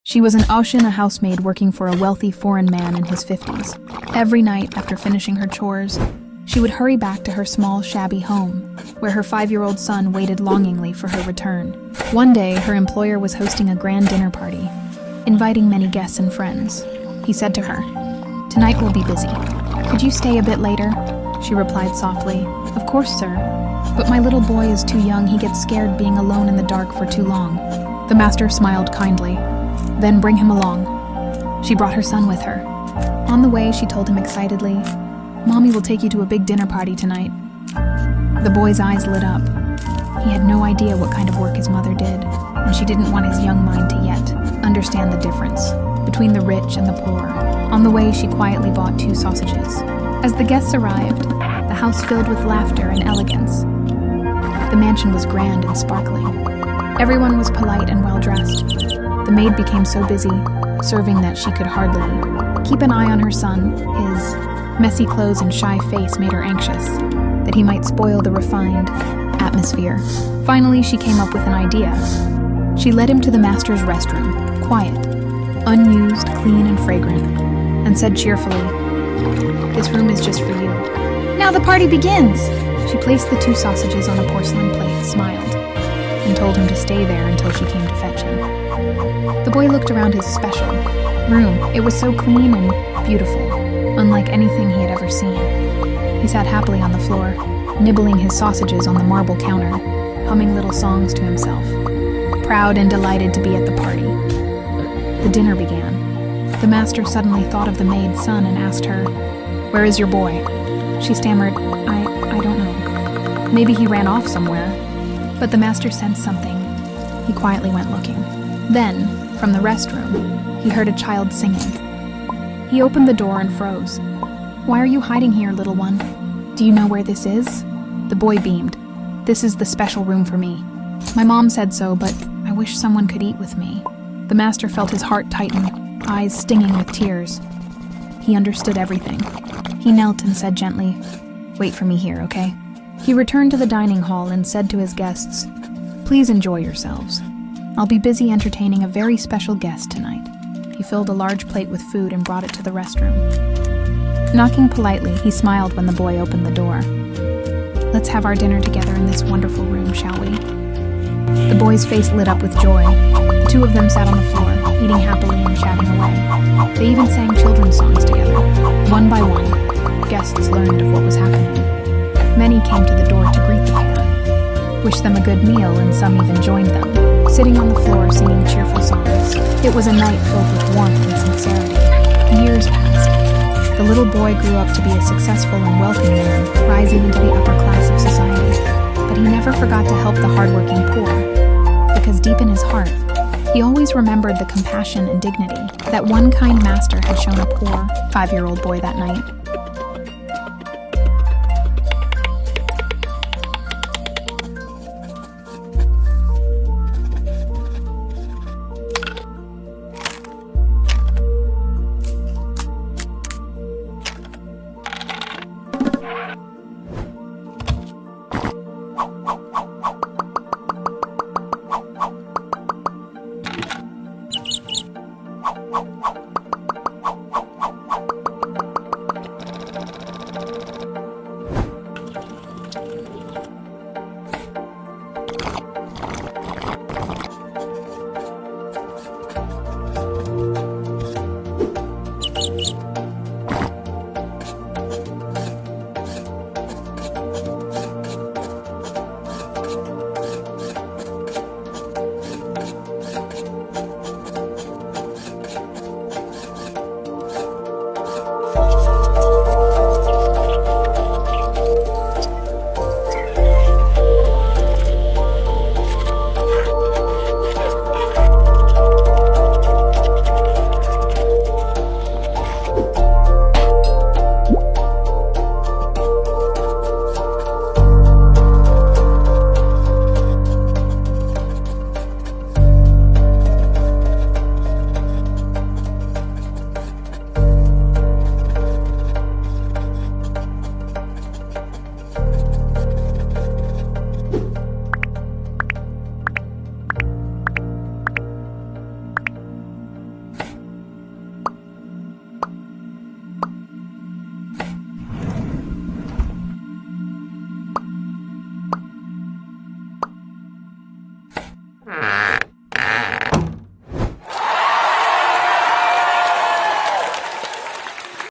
She was an Aushin, a housemaid working for a wealthy foreign man in his 50s. Every night, after finishing her chores, she would hurry back to her small, shabby home, where her 5-year-old son waited longingly for her return. One day, her employer was hosting a grand dinner party, inviting many guests and friends. He said to her, "Tonight we'll be busy. Could you stay a bit later?" She replied softly, "Of course, sir. But my little boy is too young. He gets scared being alone in the dark for too long." The master smiled kindly. "Then bring him along." She brought her son with her. On the way, she told him excitedly, "Mommy will take you to a big dinner party tonight." The boy's eyes lit up. He had no idea what kind of work his mother did, and she didn't want his young mind to yet understand the difference between the rich and the poor. On the way, she quietly bought 2 sausages. As the guests arrived, the house filled with laughter and elegance. The mansion was grand and sparkling. Everyone was polite and well-dressed. The maid became so busy, serving that she could hardly keep an eye on her son. His messy clothes and shy face made her anxious, that he might spoil the refined atmosphere. Finally, she came up with an idea. She led him to the master's restroom, quiet, unused, clean, and fragrant, and said cheerfully, "This room is just for you. Now the party begins!" She placed the 2 sausages on a porcelain plate, smiled, and told him to stay there until she came to fetch him. The boy looked around his special room. It was so clean and beautiful, unlike anything he had ever seen. He sat happily on the floor, nibbling his sausages on the marble counter, humming little songs to himself, proud and delighted to be at the party. The dinner began. The master suddenly thought of the maid's son and asked her, "Where is your boy?" She stammered, I don't know. Maybe he ran off somewhere." But the master sensed something. He quietly went looking. Then, from the restroom, he heard a child singing. He opened the door and froze. "Why are you hiding here, little one? Do you know where this is?" The boy beamed. "This is the special room for me. My mom said so, but I wish someone could eat with me." The master felt his heart tighten, eyes stinging with tears. He understood everything. He knelt and said gently, "Wait for me here, okay?" He returned to the dining hall and said to his guests, "Please enjoy yourselves. I'll be busy entertaining a very special guest tonight." He filled a large plate with food and brought it to the restroom. Knocking politely, he smiled when the boy opened the door. "Let's have our dinner together in this wonderful room, shall we?" The boy's face lit up with joy. The 2 of them sat on the floor, eating happily and chatting away. They even sang children's songs together. One by one, guests learned of what was happening. Many came to the door to greet the pair, wished them a good meal, and some even joined them, sitting on the floor singing cheerful songs. It was a night filled with warmth and sincerity. Years passed. The little boy grew up to be a successful and wealthy man, rising into the upper class of society. But he never forgot to help the hardworking poor, because deep in his heart, he always remembered the compassion and dignity that one kind master had shown a poor 5-year-old boy that night.